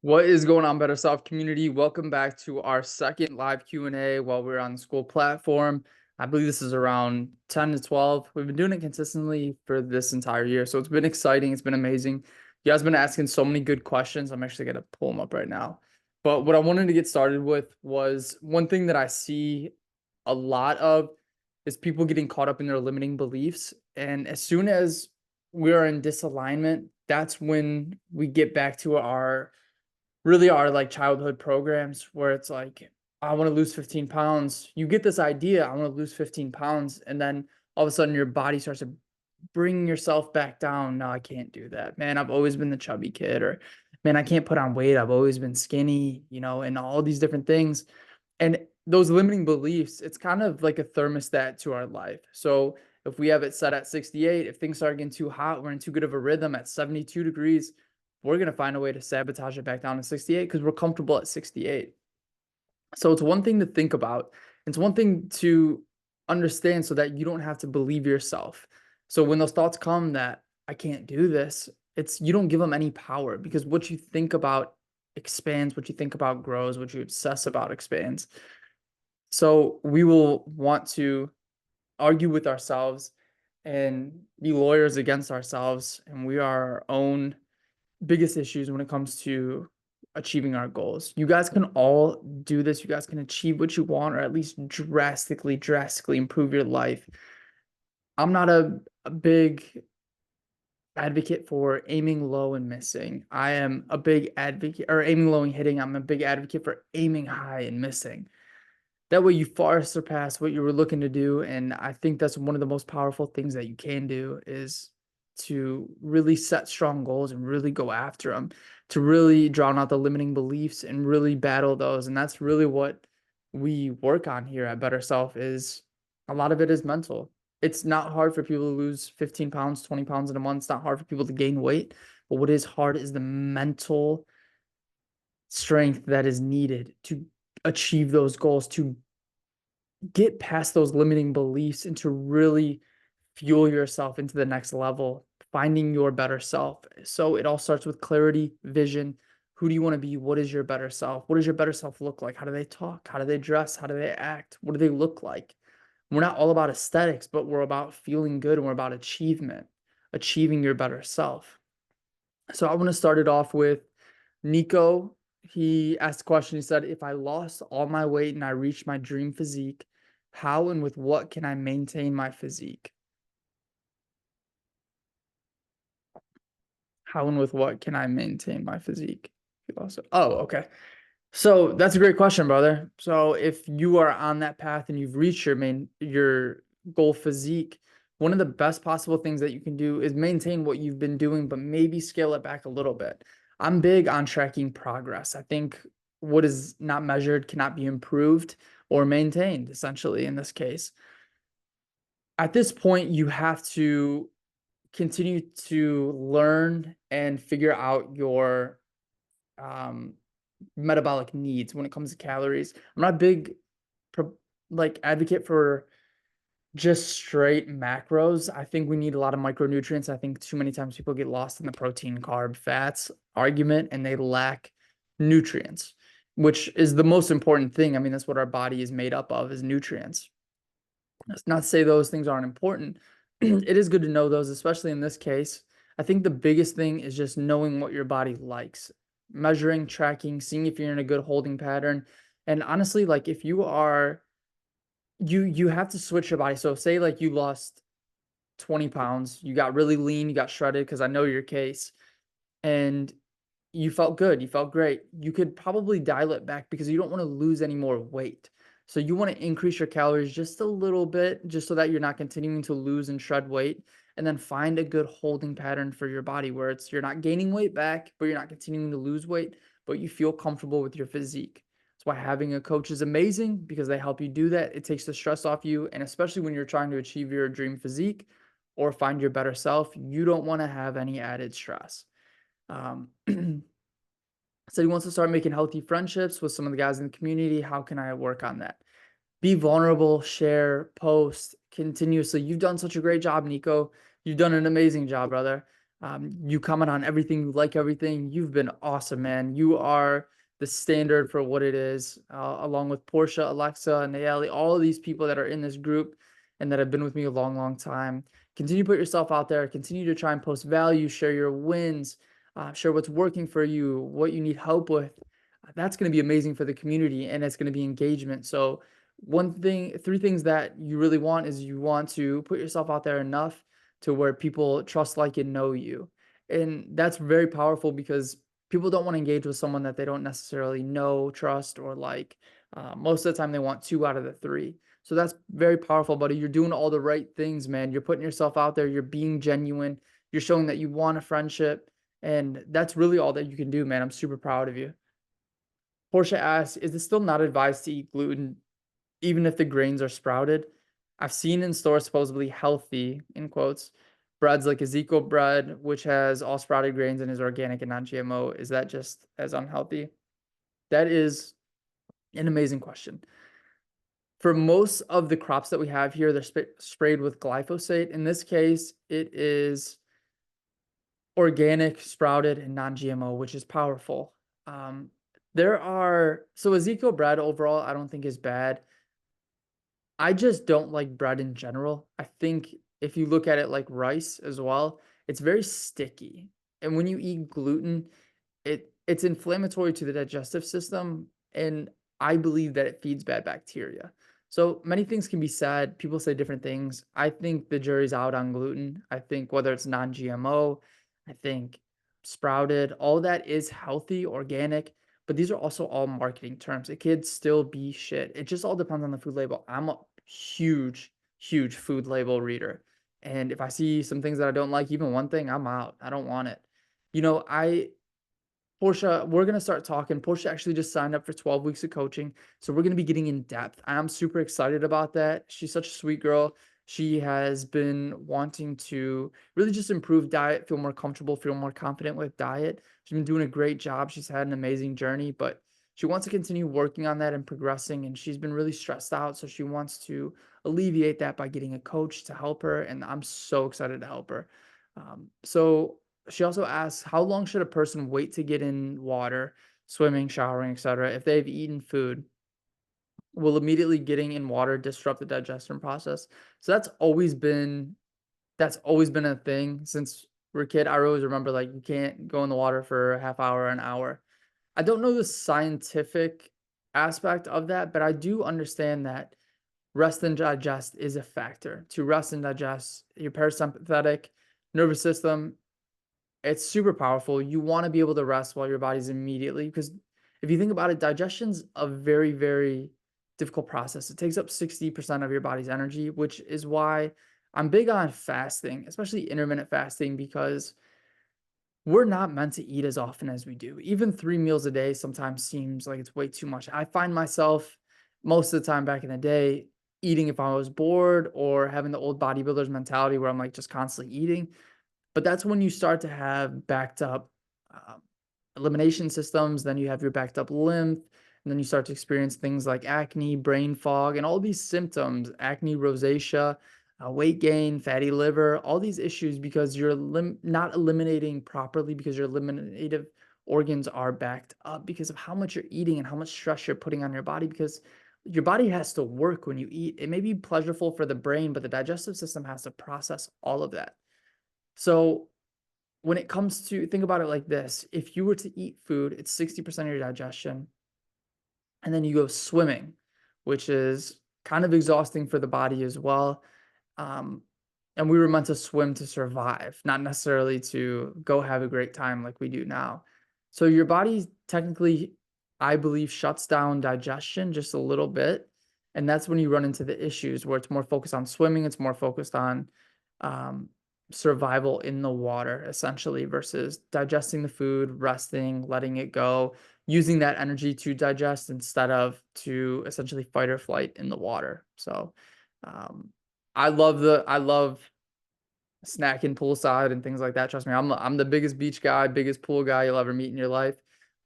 What is going on, BetterSelf community? Welcome back to our second live Q&A while we're on the school platform. I believe this is around 10 to 12. We've been doing it consistently for this entire year, so it's been exciting. It's been amazing. You guys have been asking so many good questions. I'm actually going to pull them up right now. But what I wanted to get started with was one thing that I see a lot of is people getting caught up in their limiting beliefs. And as soon as we are in disalignment, that's when we get back to our like childhood programs where it's like, I want to lose 15 pounds. You get this idea, I want to lose 15 pounds. And then all of a sudden your body starts to bring yourself back down. No, I can't do that. Man, I've always been the chubby kid, or man, I can't put on weight. I've always been skinny, and all these different things. And those limiting beliefs, it's kind of like a thermostat to our life. So if we have it set at 68, if things start getting too hot, we're in too good of a rhythm at 72 degrees, we're going to find a way to sabotage it back down to 68 because we're comfortable at 68. So it's one thing to think about. It's one thing to understand so that you don't have to believe yourself. So when those thoughts come that I can't do this, you don't give them any power, because what you think about expands, what you think about grows, what you obsess about expands. So we will want to argue with ourselves and be lawyers against ourselves, and we are our own biggest issues when it comes to achieving our goals. You guys can all do this. You guys can achieve what you want, or at least drastically improve your life. I'm not a big advocate for aiming low and missing. I am a big advocate, or aiming low and hitting. I'm a big advocate for aiming high and missing. That way you far surpass what you were looking to do. And I think that's one of the most powerful things that you can do, is to really set strong goals and really go after them, to really drown out the limiting beliefs and really battle those. And that's really what we work on here at BetterSelf. Is a lot of it is mental. It's not hard for people to lose 15 pounds, 20 pounds in a month. It's not hard for people to gain weight. But what is hard is the mental strength that is needed to achieve those goals, to get past those limiting beliefs, and to really fuel yourself into the next level, finding your better self. So it all starts with clarity, vision. Who do you want to be? What is your better self? What does your better self look like? How do they talk? How do they dress? How do they act? What do they look like? We're not all about aesthetics, but we're about feeling good, and we're about achievement, achieving your better self. So I want to start it off with Nico. He asked a question. He said, if I lost all my weight and I reached my dream physique, how and with what can I maintain my physique? How and with what can I maintain my physique? Oh, okay. So that's a great question, brother. So if you are on that path and you've reached your goal physique, one of the best possible things that you can do is maintain what you've been doing, but maybe scale it back a little bit. I'm big on tracking progress. I think what is not measured cannot be improved or maintained, essentially, in this case. At this point, you have to continue to learn and figure out your um, metabolic needs when it comes to calories. I'm not a big advocate for just straight macros. I think we need a lot of micronutrients. I think too many times people get lost in the protein, carb, fats argument, and they lack nutrients, which is the most important thing. I mean, that's what our body is made up of, is nutrients. That's not to say those things aren't important. It is good to know those, especially in this case. I think the biggest thing is just knowing what your body likes, measuring, tracking, seeing if you're in a good holding pattern. And honestly, like if you are, you have to switch your body. So say like you lost 20 pounds, you got really lean, you got shredded, because I know your case, and you felt good, you felt great. You could probably dial it back because you don't want to lose any more weight. So you want to increase your calories just a little bit, just so that you're not continuing to lose and shred weight, and then find a good holding pattern for your body where you're not gaining weight back, but you're not continuing to lose weight, but you feel comfortable with your physique. That's why having a coach is amazing, because they help you do that. It takes the stress off you, and especially when you're trying to achieve your dream physique or find your better self, you don't want to have any added stress. So he wants to start making healthy friendships with some of the guys in the community. How can I work on that? Be vulnerable, share, post continuously. You've done such a great job, Nico. You've done an amazing job, brother. You comment on everything, you like everything. You've been awesome, man. You are the standard for what it is, along with Portia, Alexa, and Nayeli, all of these people that are in this group and that have been with me a long, long time. Continue to put yourself out there. Continue to try and post value, share your wins, share what's working for you, what you need help with. That's going to be amazing for the community, and it's going to be engagement. So three things that you really want is you want to put yourself out there enough to where people trust, like, and know you. And that's very powerful because people don't want to engage with someone that they don't necessarily know, trust, or like. Most of the time, they want two out of the three. So that's very powerful, buddy. You're doing all the right things, man. You're putting yourself out there. You're being genuine. You're showing that you want a friendship. And that's really all that you can do, man. I'm super proud of you. Portia asks, is it still not advised to eat gluten even if the grains are sprouted? I've seen in stores supposedly healthy, in quotes, breads like Ezekiel bread, which has all sprouted grains and is organic and non-GMO. Is that just as unhealthy? That is an amazing question. For most of the crops that we have here, they're sprayed with glyphosate. In this case, it is organic, sprouted, and non-GMO, which is powerful. Um, so Ezekiel bread overall, I don't think is bad. I just don't like bread in general. I think if you look at it like rice as well, it's very sticky. And when you eat gluten, it's inflammatory to the digestive system, and I believe that it feeds bad bacteria. So many things can be said. People say different things. I think the jury's out on gluten. I think whether it's non-GMO, I think sprouted, all that is healthy, organic, but these are also all marketing terms. It could still be shit. It just all depends on the food label. I'm a huge, huge food label reader. And if I see some things that I don't like, even one thing, I'm out. I don't want it. You know, Portia, we're going to start talking. Portia actually just signed up for 12 weeks of coaching. So we're going to be getting in depth. I'm super excited about that. She's such a sweet girl. She has been wanting to really just improve diet, feel more comfortable, feel more confident with diet. She's been doing a great job. She's had an amazing journey, but she wants to continue working on that and progressing. And she's been really stressed out. So she wants to alleviate that by getting a coach to help her. And I'm so excited to help her. So she also asks, how long should a person wait to get in water, swimming, showering, etc., if they've eaten food? Will immediately getting in water disrupt the digestion process? So that's always been a thing since we're a kid. I always remember, like, you can't go in the water for a half hour, an hour. I don't know the scientific aspect of that, but I do understand that rest and digest is a factor. To rest and digest, your parasympathetic nervous system, it's super powerful. You want to be able to rest while your body's immediately, because if you think about it, digestion's a very, very difficult process. It takes up 60% of your body's energy, which is why I'm big on fasting, especially intermittent fasting, because we're not meant to eat as often as we do. Even 3 meals a day sometimes seems like it's way too much. I find myself most of the time back in the day eating if I was bored or having the old bodybuilders mentality where I'm like just constantly eating. But that's when you start to have backed up um, elimination systems. Then you have your backed up lymph. And then you start to experience things like acne, brain fog, and all these symptoms, acne, rosacea, weight gain, fatty liver, all these issues because you're not eliminating properly because your eliminative organs are backed up because of how much you're eating and how much stress you're putting on your body, because your body has to work when you eat. It may be pleasurable for the brain, but the digestive system has to process all of that. So when it comes to, think about it like this, if you were to eat food, it's 60% of your digestion, and then you go swimming, which is kind of exhausting for the body as well. Um, and we were meant to swim to survive, not necessarily to go have a great time like we do now. So your body technically, I believe, shuts down digestion just a little bit. And that's when you run into the issues where it's more focused on swimming, it's more focused on um, survival in the water, essentially, versus digesting the food, resting, letting it go, using that energy to digest instead of to essentially fight or flight in the water. So um, I love snacking poolside and things like that. Trust me, I'm the biggest beach guy, biggest pool guy you'll ever meet in your life.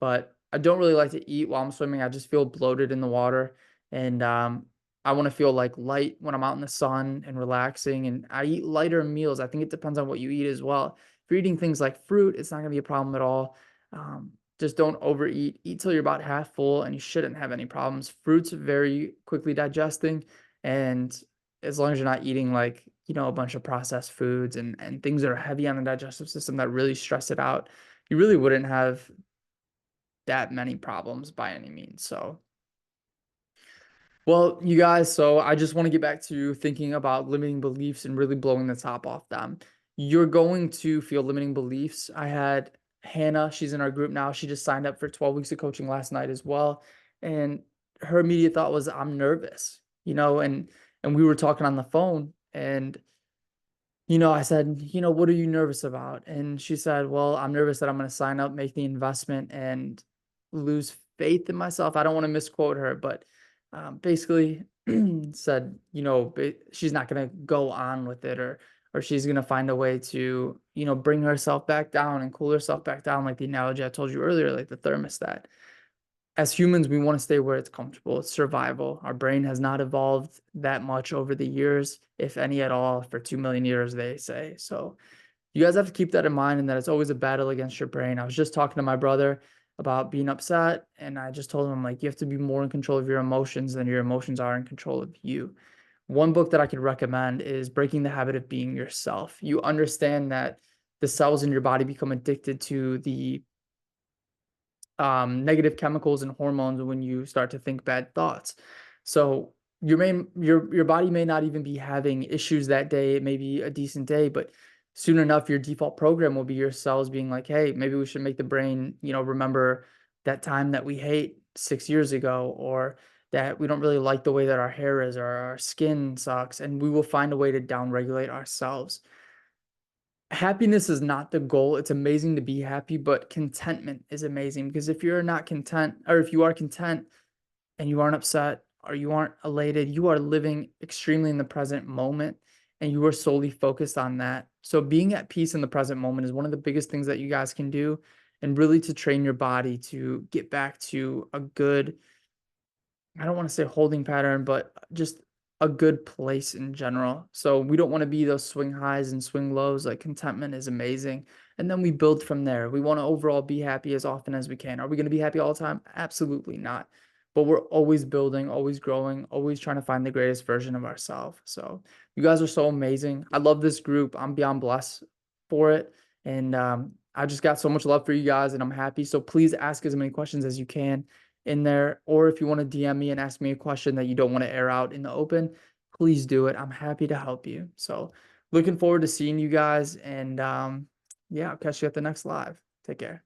But I don't really like to eat while I'm swimming. I just feel bloated in the water, and I want to feel like light when I'm out in the sun and relaxing. And I eat lighter meals. I think it depends on what you eat as well. If you're eating things like fruit, it's not going to be a problem at all. Just don't overeat. Eat till you're about half full, and you shouldn't have any problems. Fruit's very quickly digesting, and as long as you're not eating like, a bunch of processed foods and things that are heavy on the digestive system that really stress it out, you really wouldn't have that many problems by any means. So, well, you guys, so I just want to get back to thinking about limiting beliefs and really blowing the top off them. You're going to feel limiting beliefs. I had Hannah, she's in our group now. She just signed up for 12 weeks of coaching last night as well. And her immediate thought was, I'm nervous, and we were talking on the phone, and I said, what are you nervous about? And she said, well, I'm nervous that I'm going to sign up, make the investment, and lose faith in myself. I don't want to misquote her, but basically said, she's not going to go on with it, or she's going to find a way to, bring herself back down and cool herself back down, like the analogy I told you earlier, like the thermostat. As humans, we want to stay where it's comfortable. It's survival. Our brain has not evolved that much over the years, if any at all, for 2 million years, they say. So you guys have to keep that in mind, and that it's always a battle against your brain. I was just talking to my brother about being upset, and I just told him, like, you have to be more in control of your emotions than your emotions are in control of you. One book that I could recommend is Breaking the Habit of Being Yourself. You understand that the cells in your body become addicted to the negative chemicals and hormones when you start to think bad thoughts. So your body may not even be having issues that day. It may be a decent day, but soon enough, your default program will be your cells being like, hey, maybe we should make the brain, remember that time that we hate 6 years ago, or that we don't really like the way that our hair is or our skin sucks, and we will find a way to downregulate ourselves. Happiness is not the goal. It's amazing to be happy, but contentment is amazing, because if you're not content, or if you are content and you aren't upset or you aren't elated, you are living extremely in the present moment, and you are solely focused on that. So being at peace in the present moment is one of the biggest things that you guys can do, and really to train your body to get back to a good, I don't want to say holding pattern, but just a good place in general. So we don't want to be those swing highs and swing lows. Like, contentment is amazing. And then we build from there. We want to overall be happy as often as we can. Are we going to be happy all the time? Absolutely not. But we're always building, always growing, always trying to find the greatest version of ourselves. So you guys are so amazing. I love this group. I'm beyond blessed for it. And I just got so much love for you guys, and I'm happy. So please ask as many questions as you can in there, or if you want to DM me and ask me a question that you don't want to air out in the open, please do it. I'm happy to help you. So looking forward to seeing you guys, and yeah, I'll catch you at the next live. Take care.